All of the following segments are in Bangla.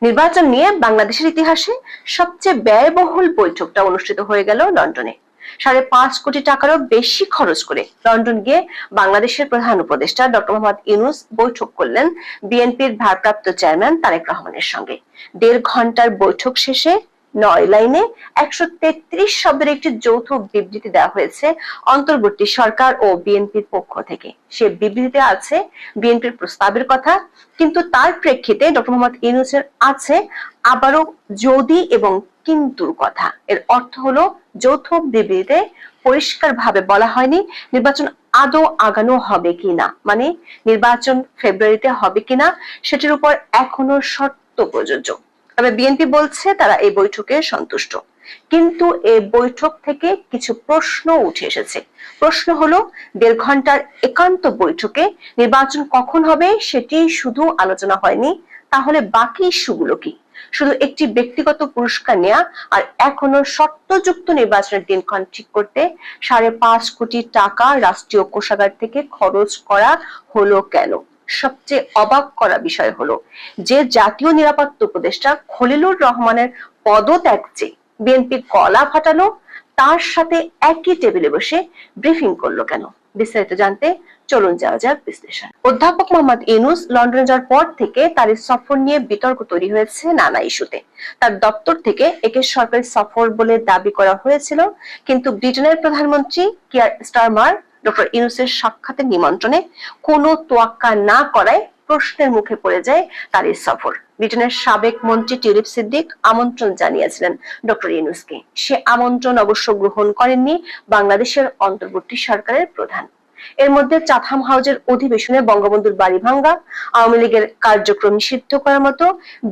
নির্বাচন নিয়ে বাংলাদেশের ইতিহাসে সবচেয়ে ব্যয়বহুল বৈঠকটা অনুষ্ঠিত হয়ে গেল লন্ডনে। 5.5 কোটি টাকারও বেশি খরচ করে লন্ডন গিয়ে বাংলাদেশের প্রধান উপদেষ্টা ডক্টর মোহাম্মদ ইউনূস বৈঠক করলেন বিএনপির ভারপ্রাপ্ত চেয়ারম্যান তারেক রহমানের সঙ্গে। 1.5 ঘন্টার বৈঠক শেষে 9 লাইনে 133 শব্দের একটি যৌথ বিবৃতি দেওয়া হয়েছে অন্তর্বর্তী সরকার ও বিএনপির পক্ষ থেকে। সে বিবৃতিতে আছে বিএনপির প্রস্তাবের কথা, কিন্তু তার প্রেক্ষিতে ডক্টর মোহাম্মদ ইউনূসের আছে আবারও যদি এবং কিন্তুর কথা। এর অর্থ হলো যৌথ বিবৃতিতে পরিষ্কারভাবে বলা হয়নি নির্বাচন আদৌ আগানো হবে কিনা, মানে নির্বাচন ফেব্রুয়ারিতে হবে কিনা সেটির উপর এখনো শর্ত প্রযোজ্য। তবে বিএনপি বলছে তারা এই বৈঠকে সন্তুষ্ট, কিন্তু এই বৈঠক থেকে কিছু প্রশ্ন উঠে এসেছে। প্রশ্ন হলো 1.5 ঘন্টার একান্ত বৈঠকে নির্বাচন কখন হবে সেটি শুধু আলোচনা হয়নি, তাহলে বাকি ইস্যুগুলো কি? শুধু একটি ব্যক্তিগত পুরস্কার নেওয়া আর এখনো শর্তযুক্ত নির্বাচনের দিনক্ষণ ঠিক করতে 5.5 কোটি টাকা রাষ্ট্রীয় কোষাগার থেকে খরচ করা হলো কেন? সবচেয়ে অবাক করা বিষয় হলো যে জাতীয় নিরাপত্তা উপদেষ্টা খলিলুর রহমানের পদত্যাগ যে বিএনপি গলা ফাটালো, তার সাথে একই টেবিলে বসে ব্রিফিং করলো কেন? বিস্তারিত জানতে চলুন যাওয়া যাক বিশ্লেষণ। অধ্যাপক মোহাম্মদ ইউনূস লন্ডনে যাওয়ার পর থেকে তার সফর নিয়ে বিতর্ক তৈরি হয়েছে নানা ইস্যুতে। তার দপ্তর থেকে একে সরকারি সফর বলে দাবি করা হয়েছিল, কিন্তু ব্রিটেনের প্রধানমন্ত্রী কিয়ার স্টারমার ডক্টর ইউনূসের সাক্ষাতের নিমন্ত্রণে কোনো তোয়াক্কা না করায় প্রশ্নের মুখে পড়ে যায় তার এই সফর। ব্রিটেনের সাবেক মন্ত্রী টিউলিপ সিদ্দিক আমন্ত্রণ জানিয়েছিলেন ডক্টর ইউনূসকে। সে আমন্ত্রণ অবশ্য গ্রহণ করেননি বাংলাদেশের অন্তর্বর্তী সরকারের প্রধান। এর মধ্যে চাথাম হাউজের অধিবেশনে বঙ্গবন্ধুর বাড়ি ভাঙ্গা, আওয়ামী লীগের কার্যক্রম নিষিদ্ধ করার মতো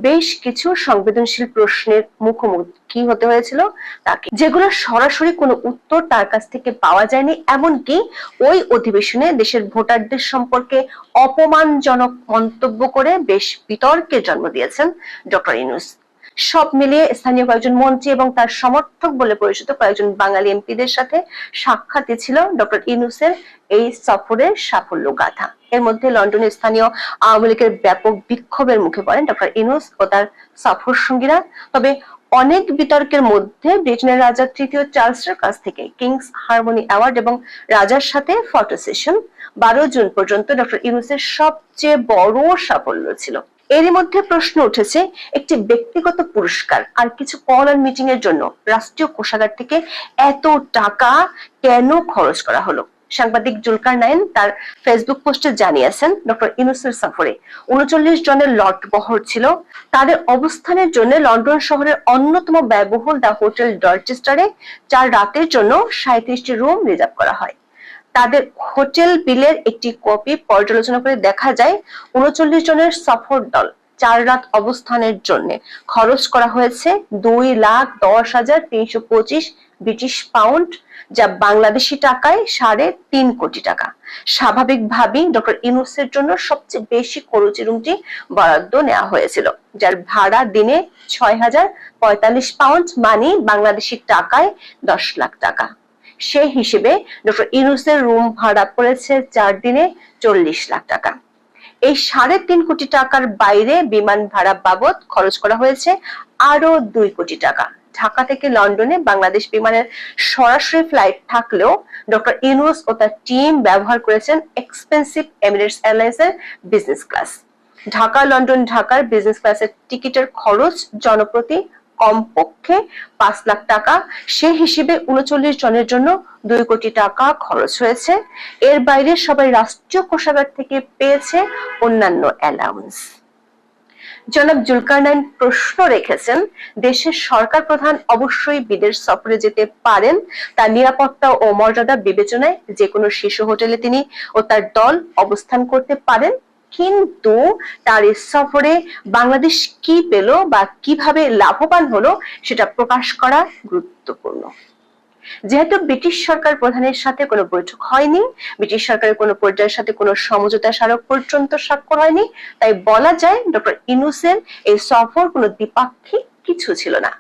বেশ কিছু সংবেদনশীল প্রশ্নের মুখোমুখি হতে হয়েছিল তাকে, যেগুলো সরাসরি কোনো উত্তর তার কাছ থেকে পাওয়া যায়নি। এমনকি ওই অধিবেশনে দেশের ভোটারদের সম্পর্কে অপমানজনক মন্তব্য করে বেশ বিতর্কের জন্ম দিয়েছেন ডক্টর ইউনূস। সব মিলিয়ে স্থানীয় কয়েকজন মন্ত্রী এবং তার সমর্থক বলে পরিচিত কয়েকজন বাঙালি এমপিদের সাথে সাক্ষাৎ ছিল ডক্টর ইউনূসের এই সফরের সাফল্য গাথা। এর মধ্যে লন্ডনের স্থানীয় আওয়ামী লীগের ব্যাপক বিক্ষোভের মুখে পড়েন ডক্টর ইউনূস ও তার সফর সঙ্গীরা। তবে অনেক বিতর্কের মধ্যে ব্রিটেনের রাজা তৃতীয় চার্লসের কাছ থেকে কিংস হারমোনি অ্যাওয়ার্ড এবং রাজার সাথে ফটো সেশন 12 জুন পর্যন্ত ডক্টর ইউনূসের সবচেয়ে বড় সাফল্য ছিল। এরই মধ্যে প্রশ্ন উঠেছে একটি ব্যক্তিগত পুরস্কার আর কিছু কল আর মিটিং এর জন্য রাষ্ট্রীয় কোষাগার থেকে এত টাকা কেন খরচ করা হলো? সাংবাদিক জুলকার নাইন তার ফেসবুক পোস্টে জানিয়েছেন ডক্টর ইউনূসের সফরে 39 জনের লট বহর ছিল। তাদের অবস্থানের জন্য লন্ডন শহরের অন্যতম ব্যয়বহুল দ্য হোটেল ডরচেস্টারে 4 রাতের জন্য 37টি রুম রিজার্ভ করা হয়। তাদের হোটেল বিলের একটি কপি পর্যালোচনা করে দেখা যায় 39 জনের সফর দল 4 রাত অবস্থানের জন্য খরচ করা হয়েছে 2,10,325 ব্রিটিশ পাউন্ড, যা বাংলাদেশি টাকায় 3.5 কোটি টাকা। স্বাভাবিকভাবেই ডক্টর ইউনূসের জন্য সবচেয়ে বেশি খরচি রুমটি বরাদ্দ নেওয়া হয়েছিল, যার ভাড়া দিনে 6,045 পাউন্ড, মানে বাংলাদেশি টাকায় 10 লাখ টাকা। সেই হিসেবে ডক্টর ইউনূসের রুম ভাড়া পড়েছে 4 দিনে 40 লাখ টাকা। এই 3.5 কোটি টাকার বাইরে বিমান ভাড়া বাবদ খরচ করা হয়েছে আরো 2 কোটি টাকা। ঢাকা থেকে লন্ডনে বাংলাদেশ বিমানের সরাসরি ফ্লাইট থাকলেও ডক্টর ইউনূস ও তার টিম ব্যবহার করেছেন এক্সপেন্সিভ এমিরেটস এয়ারলাইন্সের বিজনেস ক্লাস। ঢাকা লন্ডন ঢাকার বিজনেস ক্লাসের টিকিটের খরচ জনপ্রতি কমপক্ষে 5 লাখ টাকা। সে হিসেবে 39 জনের জন্য 2 কোটি টাকা খরচ হয়েছে। এর বাইরে সবাই রাষ্ট্রীয় কোষাগার থেকে পেয়েছে অন্যান্য অ্যালাউন্স। জনাব জুলকারনাইন প্রশ্ন রেখেছেন, দেশের সরকার প্রধান অবশ্যই বিদেশ সফরে যেতে পারেন, তার নিরাপত্তা ও মর্যাদা বিবেচনায় যে কোনো শীর্ষ হোটেলে তিনি ও তার দল অবস্থান করতে পারেন, কিন্তু তার এই সফরে বাংলাদেশ কি পেল বা কিভাবে লাভবান হলো সেটা প্রকাশ করা গুরুত্বপূর্ণ। যেহেতু ব্রিটিশ সরকার প্রধানের সাথে কোনো বৈঠক হয়নি, ব্রিটিশ সরকারের কোনো পর্যায়ের সাথে কোনো সমঝোতা স্মারক পর্যন্ত স্বাক্ষর হয়নি, তাই বলা যায় ডক্টর ইউনূসের এই সফর কোনো দ্বিপাক্ষিক কিছু ছিল না।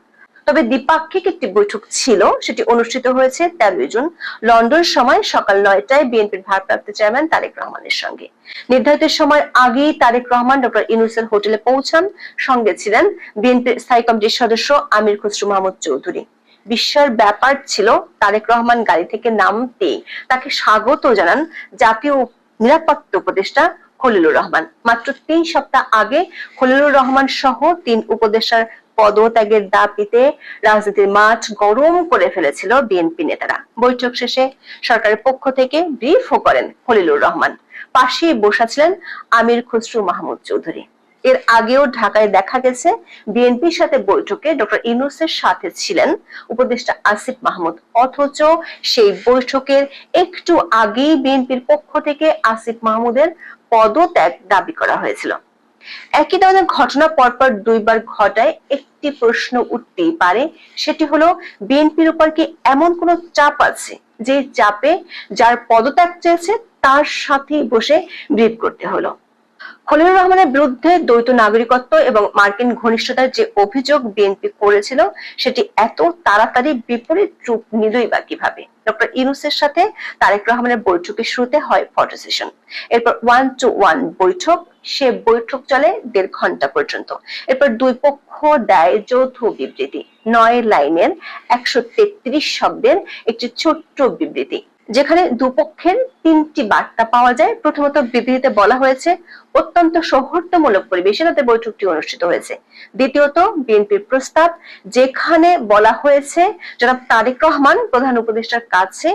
তবে দ্বিপাক্ষিক একটি বৈঠক ছিল, সেটি অনুষ্ঠিত হয়েছে 13 জুন লন্ডন সময় সকাল 9টায় বিএনপির ভারপ্রাপ্ত চেয়ারম্যান তারেক রহমানের সঙ্গে। নির্ধারিত সময় আগেই তারেক রহমান ডক্টর ইউনূসের হোটেলে পৌঁছান। সঙ্গে ছিলেন বিএনপির স্থায়ী কমিটির সদস্য আমির খসরু মাহমুদ চৌধুরী। বিস্ময়ের ব্যাপার ছিল, তারেক রহমান গাড়ি থেকে নামতে তাকে স্বাগত জানান জাতীয় নিরাপত্তা উপদেষ্টা খলিলুর রহমান। মাত্র 3 সপ্তাহ আগে খলিলুর রহমান সহ 3 উপদেষ্টার পদত্যাগের দাবিতে রাজনীতির মাঠ গরম করে ফেলেছিল বিএনপি নেতারা। বৈঠক শেষে সরকারের পক্ষ থেকে ব্রিফও করেন খলিলুর রহমান। পাশে বসা ছিলেন আমির খসরু মাহমুদ চৌধুরী। এর আগেও ঢাকায় দেখা গেছে বিএনপির সাথে বৈঠকে ডক্টর ইউনূসের সাথে ছিলেন উপদেষ্টা আসিফ মাহমুদ, অথচ সেই বৈঠকের একটু আগেই বিএনপির পক্ষ থেকে আসিফ মাহমুদের পদত্যাগ দাবি করা হয়েছিল। একই ধরনের ঘটনা পরপর 2 বার ঘটায় একটি প্রশ্ন উঠতেই পারে, সেটি হলো বিএনপির উপর কি এমন কোন চাপ আছে যে চাপে যার পদত্যাগ চেয়েছে তার সাথে বসে ব্রিফ করতে হলো। খলিলুর রহমানের বিরুদ্ধে দ্বৈত নাগরিকত্ব এবং মার্কিন ঘনিষ্ঠতার যে অভিযোগ বিএনপি করেছিল, সেটি এত তাড়াতাড়ি বিপরীত রূপ নিলই বা কিভাবে? ডক্টর ইউনূসের সাথে তারেক রহমানের বৈঠকের শুরুতে হয় ফটো সেশন, এরপর 1-to-1 বৈঠক। সে বৈঠক চলে 1.5 ঘন্টা পর্যন্ত। এরপর দুই পক্ষ দেয় যৌথ বিবৃতি, 9 লাইনের 133 শব্দের একটি ছোট্ট বিবৃতি, যেখানে দুপক্ষের 3টি বার্তা পাওয়া যায়। প্রথমত, বিবৃতিতে বলা হয়েছে অত্যন্ত সৌহার্দ্যমূলক পরিবেশে তাদের বৈঠকটি অনুষ্ঠিত হয়েছে। দ্বিতীয়ত, বিএনপির প্রস্তাব, যেখানে বলা হয়েছে জনাব তারেক রহমান প্রধান উপদেষ্টার কাছে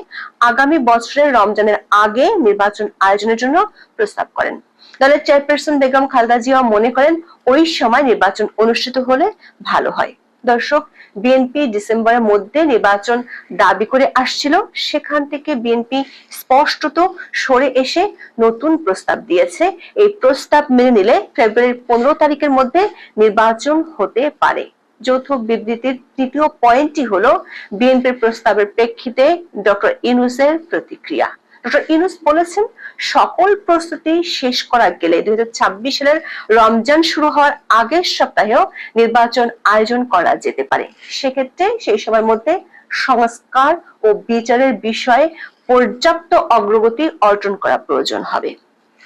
আগামী বছরের রমজানের আগে নির্বাচন আয়োজনের জন্য প্রস্তাব করেন। দলের চেয়ারপারসন বেগম খালেদা জিয়া মনে করেন ওই সময় নির্বাচন অনুষ্ঠিত হলে ভালো হয়। দর্শক, বিএনপি ডিসেম্বরের মধ্যে নির্বাচন দাবি করে আসছিল, সেখান থেকে বিএনপি স্পষ্টত সরে এসে নতুন প্রস্তাব দিয়েছে। এই প্রস্তাব মেনে নিলে ফেব্রুয়ারির 15 তারিখের মধ্যে নির্বাচন হতে পারে। যৌথ বিবৃতির তৃতীয় পয়েন্টটি হলো বিএনপির প্রস্তাবের প্রেক্ষিতে ডক্টর ইউনূসের প্রতিক্রিয়া। ডক্টর ইউনূস বলেছেন, সকল প্রস্তুতি শেষ করা গেলে 2026 সালের রমজান শুরু হওয়ার আগের সপ্তাহেও নির্বাচন আয়োজন করা যেতে পারে। সেক্ষেত্রে সেই সময়ের মধ্যে সংস্কার ও বিচারের বিষয়ে পর্যাপ্ত অগ্রগতি অর্জন করা প্রয়োজন হবে।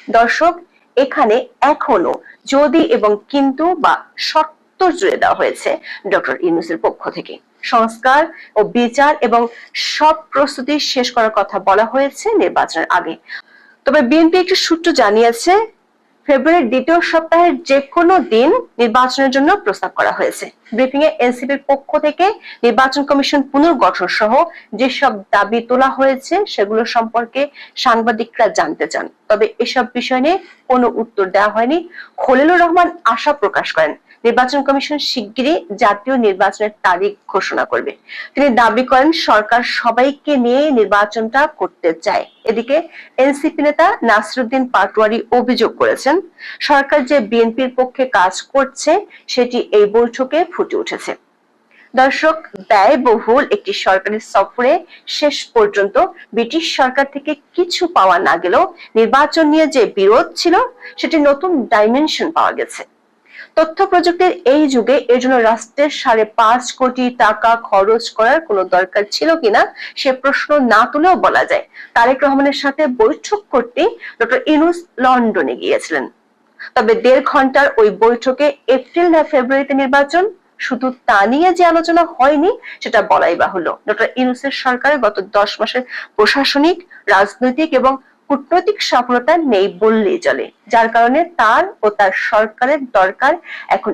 দর্শক, এখানে এখনো যদি এবং কিন্তু বা শর্ত জুড়ে দেওয়া হয়েছে ডক্টর ইউনূসের পক্ষ থেকে। সংস্কার ও বিচার এবং সব প্রস্তুতি শেষ করার কথা বলা হয়েছে নির্বাচনের আগে। তবে বিএনপি একটি সূত্র জানিয়েছে, ফেব্রুয়ারির দ্বিতীয় সপ্তাহের যে কোনো দিন নির্বাচনের জন্য প্রস্তাব করা হয়েছে। ব্রিফিং এ এনসিপির পক্ষ থেকে নির্বাচন কমিশন পুনর্গঠন সহ যেসব দাবি তোলা হয়েছে সেগুলো সম্পর্কে সাংবাদিকরা জানতে চান, তবে এসব বিষয় নিয়ে কোনো উত্তর দেওয়া হয়নি। খলিলুর রহমান আশা প্রকাশ করেন নির্বাচন কমিশন শিগগিরই জাতীয় নির্বাচনের তারিখ ঘোষণা করবে। তিনি দাবি করেন সরকার সবাইকে নিয়ে নির্বাচনটা করতে চায়। এদিকে এনসিপি নেতা নাসিরউদ্দিন পাটোয়ারী অভিযোগ করেছেন, সরকার যে বিএনপির পক্ষে কাজ করছে সেটি এই বৈঠকে ফুটে উঠেছে। দর্শক, ব্যয়বহুল একটি সরকারি সফরে শেষ পর্যন্ত ব্রিটিশ সরকার থেকে কিছু পাওয়া না গেলেও নির্বাচন নিয়ে যে বিরোধ ছিল সেটি নতুন ডাইমেনশন পাওয়া গেছে। তথ্য প্রযুক্তির এই যুগে এর জন্য রাষ্ট্রের 5.5 কোটি টাকা খরচ করার কোনো দরকার ছিল কিনা সে প্রশ্ন না তুলেও বলা যায় তারেক রহমানের সাথে বৈঠক করতে ডক্টর ইউনূস লন্ডনে গিয়েছিলেন। তবে 1.5 ঘন্টার ওই বৈঠকে এপ্রিল না ফেব্রুয়ারিতে নির্বাচন, শুধু তা নিয়ে যে আলোচনা হয়নি সেটা বলাই বাহুল্য। ডক্টর ইউনূসের সরকারের গত 10 মাসের প্রশাসনিক, রাজনৈতিক এবং কূটনৈতিক সফলতা নেই বললেই চলে, যার কারণে তার ও তার সরকারের দরকার এখন